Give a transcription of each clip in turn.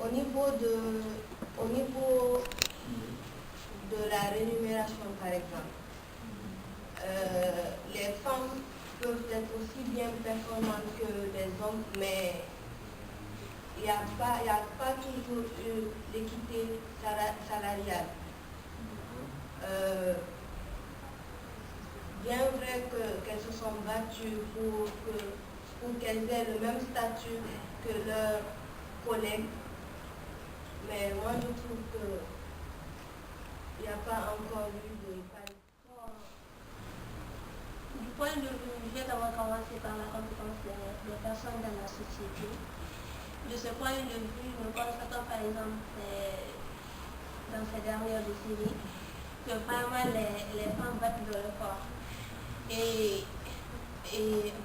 au niveau de la rémunération, par exemple, les femmes peuvent être aussi bien performantes que les hommes, mais il n'y a pas toujours l'équité salariale. Bien vrai qu'elles se sont battues pour qu'elles aient le même statut que leurs collègues, mais moi je trouve qu'il n'y a pas encore eu de parité. Du point de vue, je vais d'abord commencer par la compétence des personnes dans la société. De ce point de vue, nous constatons par exemple dans ces dernières décennies que vraiment les femmes battent de l'effort. Et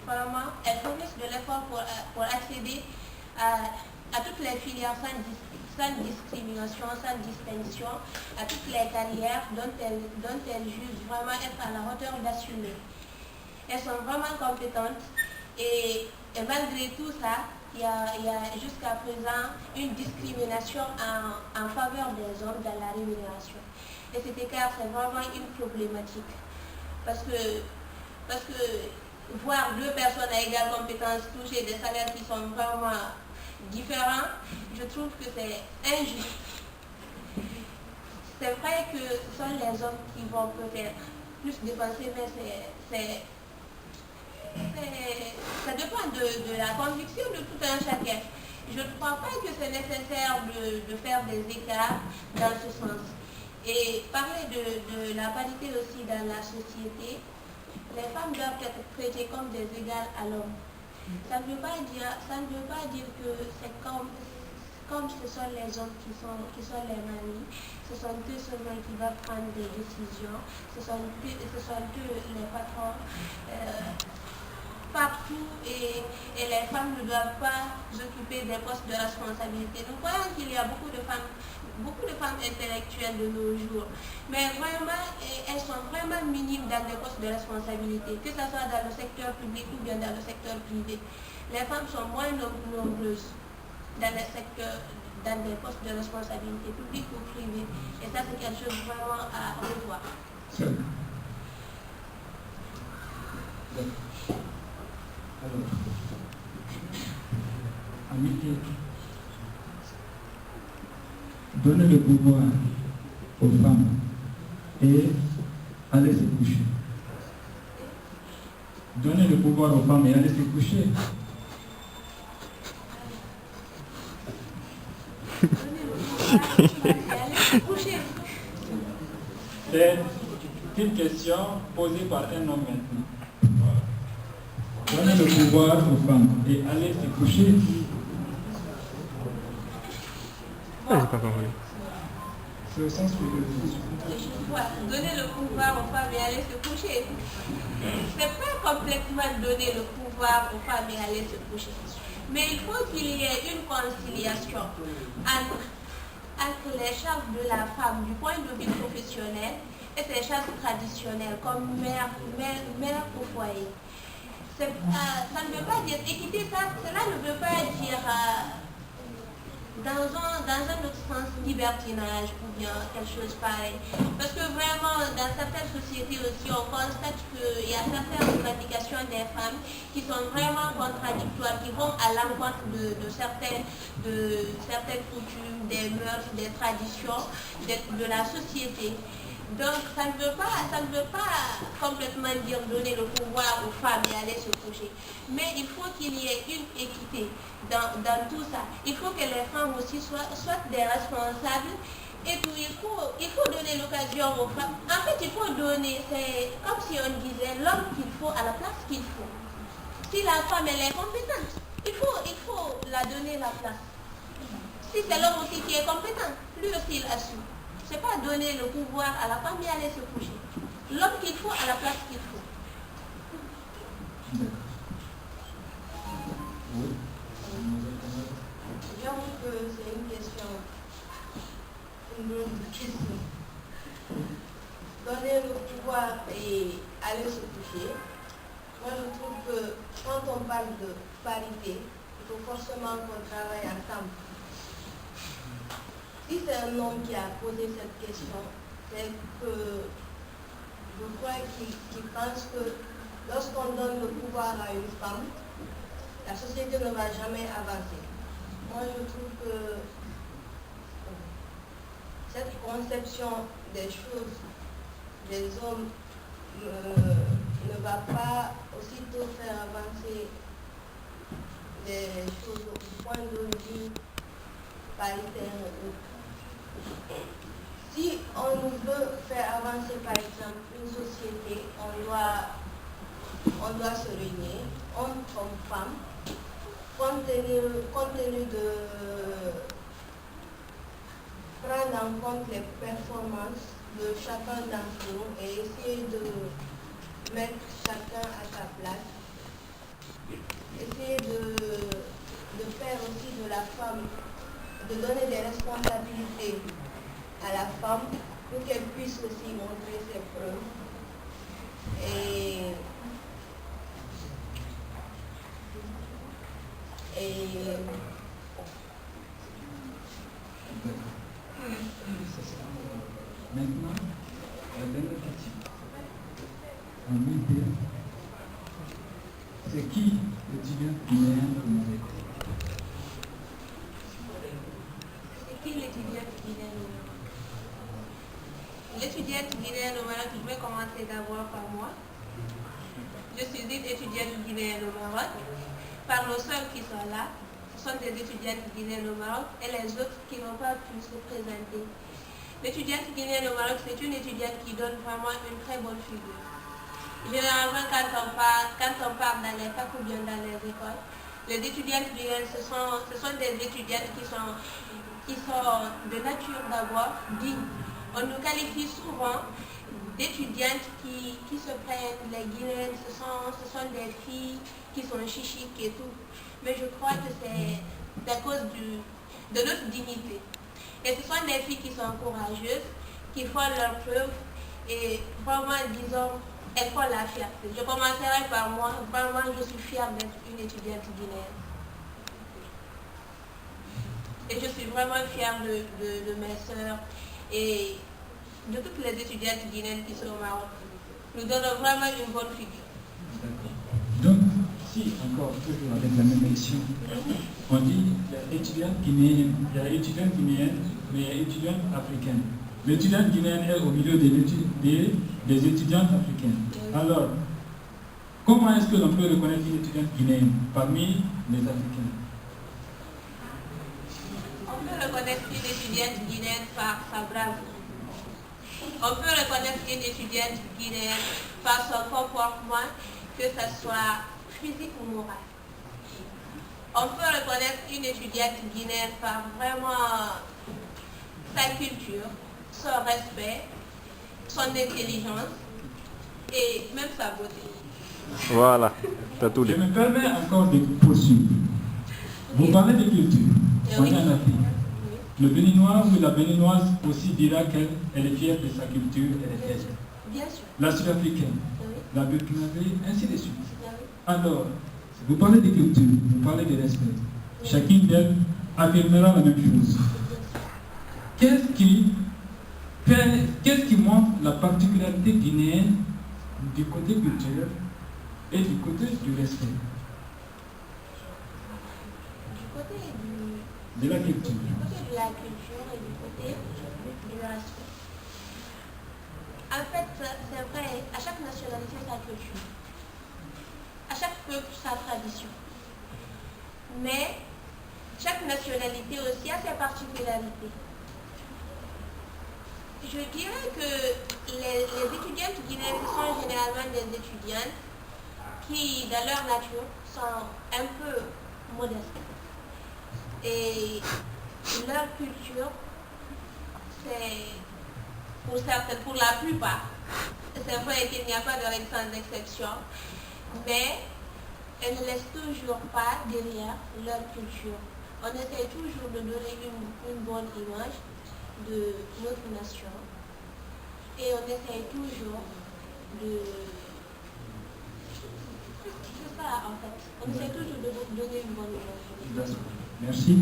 vraiment, elles fournissent de l'effort pour accéder à toutes les filières sans discrimination, sans distinction, à toutes les carrières dont elles jugent vraiment être à la hauteur d'assumer. Elles sont vraiment compétentes et malgré tout ça, il y a jusqu'à présent une discrimination en faveur des hommes dans la rémunération. Et cet écart, c'est vraiment une problématique. Parce que voir deux personnes à égale compétence toucher des salaires qui sont vraiment différents, je trouve que c'est injuste. C'est vrai que ce sont les hommes qui vont peut-être plus dépenser, mais ça dépend de la conviction de tout un chacun. Je ne crois pas que c'est nécessaire de faire des écarts dans ce sens. Et parler de la parité aussi dans la société, les femmes doivent être traitées comme des égales à l'homme. Ça ne veut pas dire que c'est comme ce sont les hommes qui sont les maris, ce sont eux seulement qui doivent prendre des décisions, ce sont eux les patrons partout et les femmes ne doivent pas occuper des postes de responsabilité. Nous voyons qu'il y a beaucoup de femmes intellectuelles de nos jours, mais vraiment, elles sont vraiment minimes dans des postes de responsabilité, que ce soit dans le secteur public ou bien dans le secteur privé. Les femmes sont moins nombreuses dans des postes de responsabilité publique ou privée. Et ça, c'est quelque chose vraiment à revoir. Alors, amitié, donner le pouvoir aux femmes et aller se coucher. Donner le pouvoir aux femmes et aller se coucher. C'est une question posée par un homme maintenant. Donner le pouvoir aux femmes et aller se coucher. Ah, j'ai pas compris. C'est au sens où donner le pouvoir aux femmes et aller se coucher. C'est pas complètement donner le pouvoir aux femmes et aller se coucher. Mais il faut qu'il y ait une conciliation entre les charges de la femme du point de vue professionnel et ses charges traditionnelles comme mère au foyer. Ça ne veut pas dire équité, cela ne veut pas dire dans un autre sens libertinage ou bien quelque chose pareil. Parce que vraiment, dans certaines sociétés aussi, on constate qu'il y a certaines pratications des femmes qui sont vraiment contradictoires, qui vont à l'encontre de certaines coutumes, des mœurs, des traditions de la société. Donc, ça ne veut pas complètement dire donner le pouvoir aux femmes et aller se coucher. Mais il faut qu'il y ait une équité dans tout ça. Il faut que les femmes aussi soient des responsables. Et tout, il faut donner l'occasion aux femmes. En fait, il faut donner, c'est comme si on disait l'homme qu'il faut à la place qu'il faut. Si la femme, elle est compétente, il faut la donner la place. Si c'est l'homme aussi qui est compétent, lui aussi il assume. C'est pas donner le pouvoir à la femme et aller se coucher. L'homme qu'il faut à la place qu'il faut. J'avoue que c'est une longue question. Donner le pouvoir et aller se coucher. Moi je trouve que quand on parle de parité, il faut forcément qu'on travaille ensemble. si c'est un homme qui a posé cette question, c'est que je crois qu'il pense que lorsqu'on donne le pouvoir à une femme, la société ne va jamais avancer. Moi, je trouve que cette conception des choses des hommes ne va pas aussitôt faire avancer les choses au point de vue paritaire. Si on veut faire avancer, par exemple, une société, on doit se réunir, hommes comme femmes, compte tenu de prendre en compte les performances de chacun d'entre nous et essayer de mettre chacun à sa place. Essayer de faire aussi de la femme, de donner des responsabilités à la femme pour qu'elle puisse aussi montrer ses preuves. Et maintenant, la dernière question. En idée, c'est qui l'étudiant guinéen au Maroc? C'est qui l'étudiante guinéenne au Maroc? L'étudiante guinéenne au Maroc, je vais commencer d'abord par moi. Je suis une étudiante guinéenne au Maroc. Par nos sœurs qui sont là, ce sont des étudiantes guinéennes au Maroc et les autres qui n'ont pas pu se présenter. L'étudiante guinéenne au Maroc, c'est une étudiante qui donne vraiment une très bonne figure. Généralement, quand on part dans les facs ou bien dans les écoles, les étudiantes guinéennes, ce sont des étudiantes qui sont de nature d'abord dignes. On nous qualifie souvent d'étudiantes qui se prennent les Guinéennes, ce sont des filles qui sont chichiques et tout. Mais je crois que c'est à cause de notre dignité. Et ce sont des filles qui sont courageuses, qui font leurs preuves et vraiment, disons, elles font la fierté. Je commencerai par moi. Vraiment, je suis fière d'être une étudiante guinéenne. Et je suis vraiment fière de mes sœurs et de toutes les étudiantes guinéennes qui sont au Maroc. Nous donnons vraiment une bonne figure. Donc, si encore toujours avec la même question, on dit il y a étudiante guinéenne, mais il y a étudiante africaine. L'étudiante guinéenne est au milieu des étudiantes africaines. Alors, comment est-ce que l'on peut reconnaître une étudiante guinéenne parmi les Africains? On peut reconnaître une étudiante guinéenne par sa bravoure. On peut reconnaître une étudiante guinéenne par son comportement, que ce soit physique ou moral. On peut reconnaître une étudiante guinéenne par vraiment sa culture, son respect, son intelligence et même sa beauté. Voilà, t'as tout dit. Je me permets encore de poursuivre. Vous parlez de culture. On est en Afrique. Le Béninois ou la Béninoise aussi dira qu'elle est fière de sa culture, elle est fière. Bien sûr. La Sud-Africaine, la Burkinabé, ainsi de suite. Oui. Alors, vous parlez de culture, vous parlez de respect. Chacune d'elles affirmera la même chose. Qu'est-ce qui montre la particularité guinéenne du côté culturel et du côté du respect? Du côté De la culture. du côté de la culture et du côté du respect. En fait, c'est vrai, à chaque nationalité sa culture. À chaque peuple sa tradition. Mais chaque nationalité aussi a ses particularités. Je dirais que les étudiantes guinéennes sont généralement des étudiantes qui, dans leur nature, sont un peu modestes. Et leur culture, c'est, pour certaines, pour la plupart, c'est vrai qu'il n'y a pas de règle sans exception, mais elles ne laissent toujours pas derrière leur culture. On essaie toujours de donner une bonne image de notre nation et on essaie toujours de... C'est ça en fait, on essaie toujours de donner une bonne image. Merci.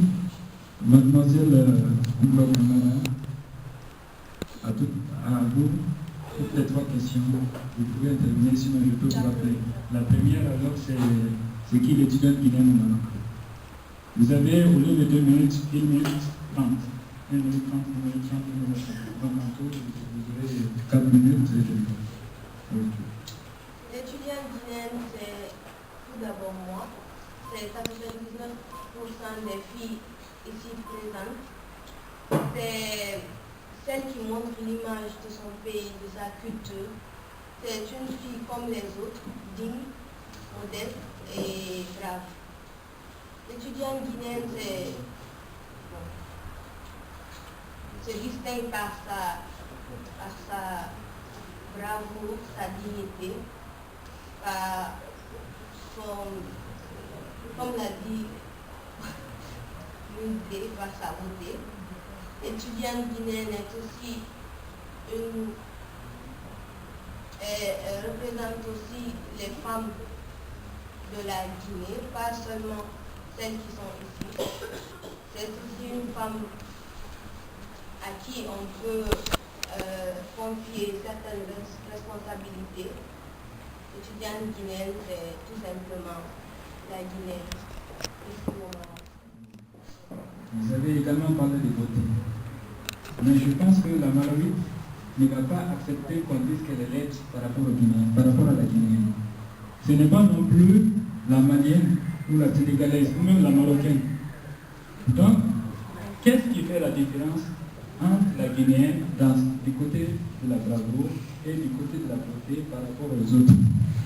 Mademoiselle Mbo Camara, à vous, toutes les 3 questions, vous pouvez intervenir, sinon je peux vous rappeler. La première, alors, c'est qui l'étudiant guinéen au Maroc? Vous avez, au lieu de 2 minutes, 1 minute 30. 1 minute 30, 1 minute 30, 1 minute 30. Donc, en tout, vous aurez 4 minutes. L'étudiant guinéen, c'est tout d'abord moi. Ça fait 19% des filles ici présentes. C'est celle qui montre l'image de son pays, de sa culture. C'est une fille comme les autres, digne, modeste et brave. L'étudiant guinéen se distingue par sa bravoure, sa dignité, par son, comme l'a dit, l'unité, par sa beauté. L'étudiante guinéenne est aussi représente aussi les femmes de la Guinée, pas seulement celles qui sont ici. C'est aussi une femme à qui on peut confier certaines responsabilités. L'étudiante guinéenne, c'est tout simplement la Guinée. Vous avez également parlé de beauté. Mais je pense que la Malawi ne va pas accepter qu'on dise qu'elle est laide par rapport au Guinéen, par rapport à la Guinéenne. Ce n'est pas non plus la Malienne ou la Sénégalaise ou même la Marocaine. Donc, qu'est-ce qui fait la différence entre la Guinéenne du côté de la bravoure et du côté de la beauté par rapport aux autres?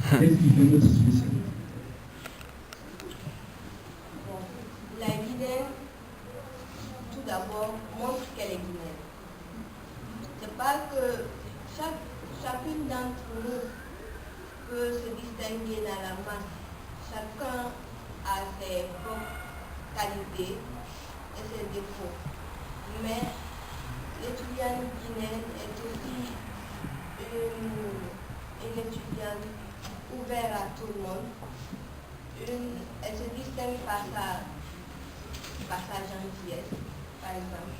Qu'est-ce qui fait notre spécialité? La Guinéenne, tout d'abord, montre qu'elle est guinéenne. C'est pas que chacune d'entre nous peut se distinguer dans la masse. Chacun a ses propres qualités et ses défauts. Mais l'étudiante guinéenne est aussi une étudiante ouverte à tout le monde. Elle se distingue par sa gentillesse, par exemple,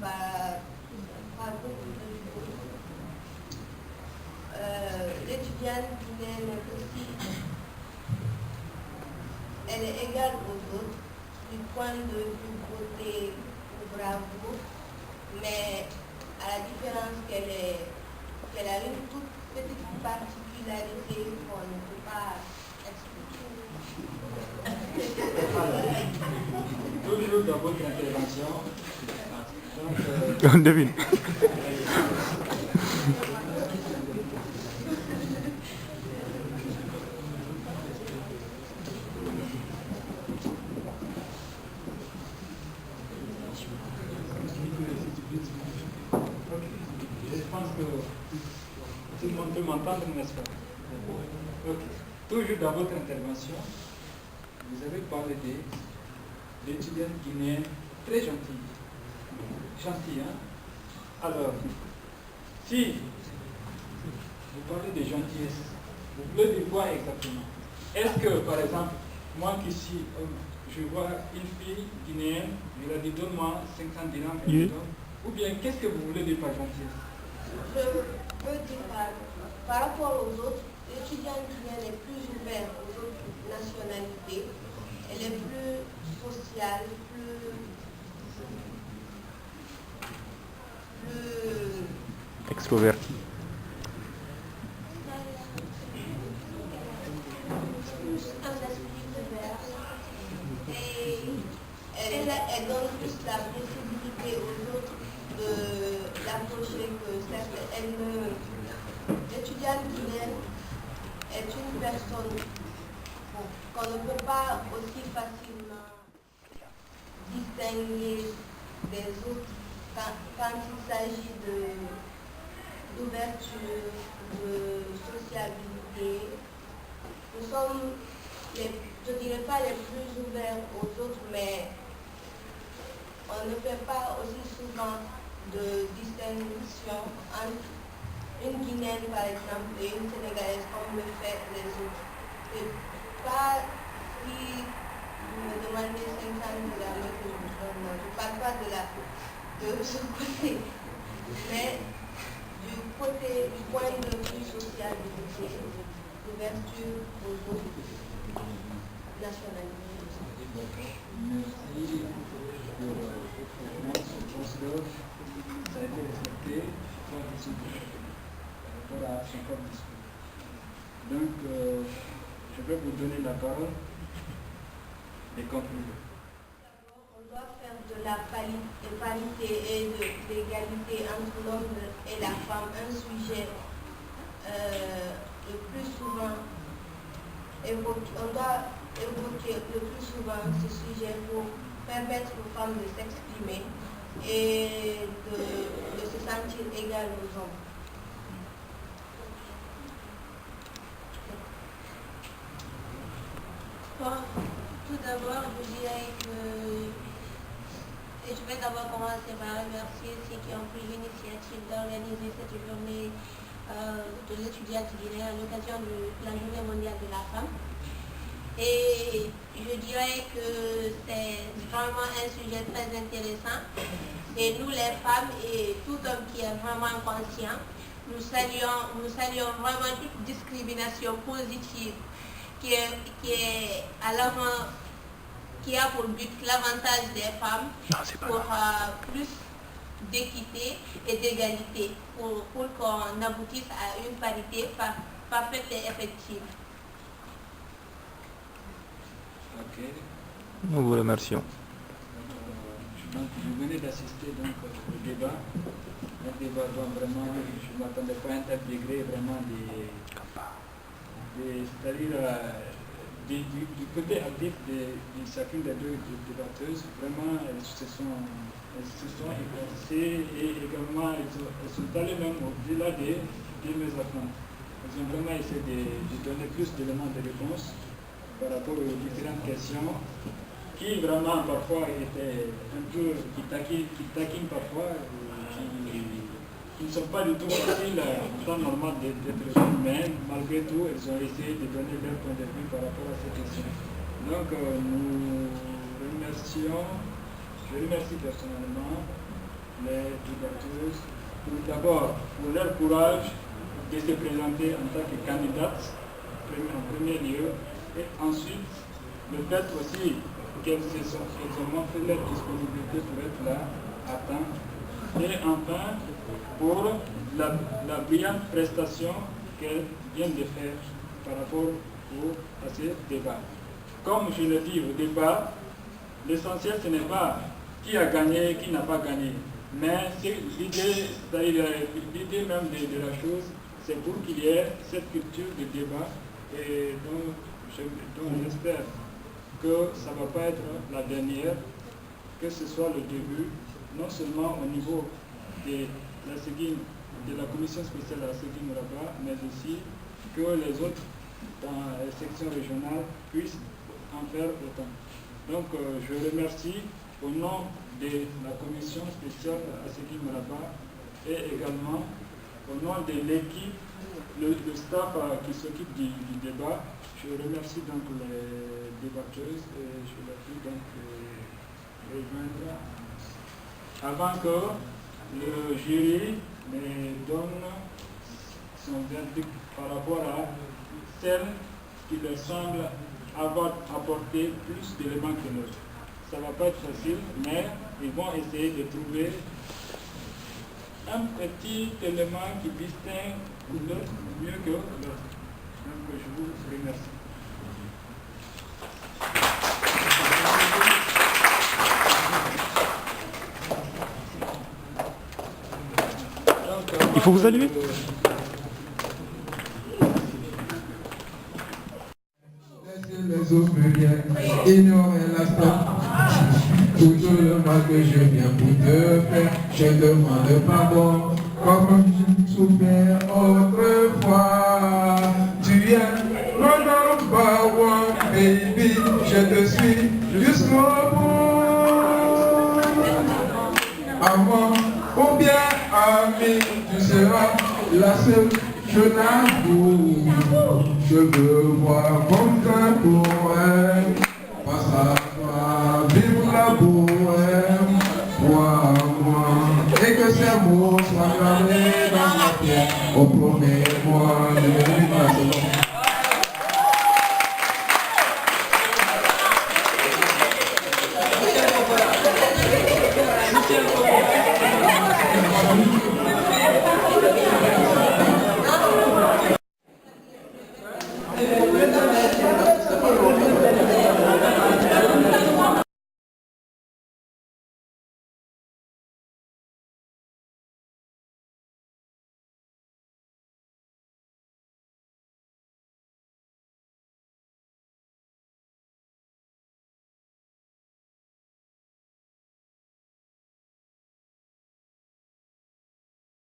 par beaucoup de choses. L'étudiante guinéenne est aussi, elle est égale aux autres du point de vue beauté ou bravoure, mais à la différence qu'elle a une toute petite particularité qu'on ne peut pas expliquer. Toujours dans votre intervention, On devine. je pense que tout le monde peut m'entendre, n'est-ce pas? Ok. Toujours dans votre intervention, vous avez parlé d'étudiants guinéens très gentils. Gentils, hein? Alors, si vous parlez de gentillesse, vous voulez dire quoi exactement? Est-ce que, par exemple, moi qui suis homme, je vois une fille guinéenne, je lui dis donne-moi 50 dirhams, elle me donne. Ou bien, qu'est-ce que vous voulez dire par gentillesse? Je peux dire par rapport aux autres, l'étudiant guinéen est plus ouvert aux autres nationalités. Elle est plus sociale, plus Extroverti. et elle donne plus la possibilité aux autres d'approcher que certaines. L'étudiante guinéenne est une personne qu'on ne peut pas aussi facilement distinguer des autres quand il s'agit d'ouverture, de sociabilité. Nous sommes, je ne dirais pas les plus ouverts aux autres, mais on ne fait pas aussi souvent de distinction entre une Guinéenne par exemple et une Sénégalaise comme le fait les autres. C'est pas si vous me demandez 500 000 à l'heure que je vous donne, non, je ne parle pas de ce côté, mais du point de vue social de l'ouverture aux autres nationalités. Merci pour je pense que ça a été respecté par rapport à son propre discours. Donc, je vais vous donner la parole et conclure. On doit faire de la parité et de l'égalité entre l'homme et la femme un sujet le plus souvent évoqué. On doit évoquer le plus souvent ce sujet pour permettre aux femmes de s'exprimer et de se sentir égales aux hommes. Bon, tout d'abord, je dirais que, et je vais d'abord commencer par remercier ceux qui ont pris l'initiative d'organiser cette journée de l'étudiante guinéenne à l'occasion de la Journée mondiale de la femme. Et je dirais que c'est vraiment un sujet très intéressant. Et nous les femmes et tout homme qui est vraiment conscient, nous saluons vraiment toute discrimination positive qui a pour but l'avantage des femmes pour plus d'équité et d'égalité, pour qu'on aboutisse à une parité parfaite et effective. Ok. Nous vous remercions. Je venais d'assister au débat. Un débat dont vraiment, je ne m'attendais pas à un tel degré vraiment c'est-à-dire du côté actif de chacune des deux débatteuses, vraiment elles se sont efforcées et également elles sont allées même au-delà de mes attentes. Elles ont vraiment essayé de donner plus d'éléments de réponse par rapport aux différentes questions qui vraiment parfois étaient un peu, qui taquinent parfois, qui ne sont pas du tout faciles en temps normal d'être résolues, mais malgré tout, elles ont essayé de donner leur point de vue par rapport à ces questions. Donc nous remercions, je remercie personnellement les débatteuses d'abord pour leur courage de se présenter en tant que candidates en premier lieu, et ensuite le fait aussi qu'elles ont montré leur disponibilité pour être là à temps, et enfin pour la brillante prestation qu'elles viennent de faire par rapport à ce débat. Comme je l'ai dit au départ, l'essentiel ce n'est pas qui a gagné, qui n'a pas gagné, mais l'idée même de la chose, c'est pour qu'il y ait cette culture de débat et dont j'espère que ça ne va pas être la dernière, que ce soit le début, non seulement au niveau de la commission spéciale à la Séguine Mouraba, mais aussi que les autres dans les sections régionales puissent en faire autant. Donc je remercie au nom de la commission spéciale à Séguine Mouraba et également au nom de l'équipe, le staff qui s'occupe du débat. Je remercie donc les débatteuses et je leur prie donc de rejoindre avant que le jury me donne son verdict par rapport à celle qui leur semble avoir apporté plus d'éléments que l'autre. Ça ne va pas être facile, mais ils vont essayer de trouver un petit élément qui distingue l'autre mieux que l'autre. Donc je vous remercie. Il faut vous saluer. Les ouvrières ignorer la stop. Tout le mal que je viens pour te faire, je demande pardon. Comme j'ai souffert autrefois. Tu es mon number one, baby. Je te suis jusqu'au bout. Avant ou bien ami, tu seras la seule. Je n'avoue, je veux voir comme ça pour elle.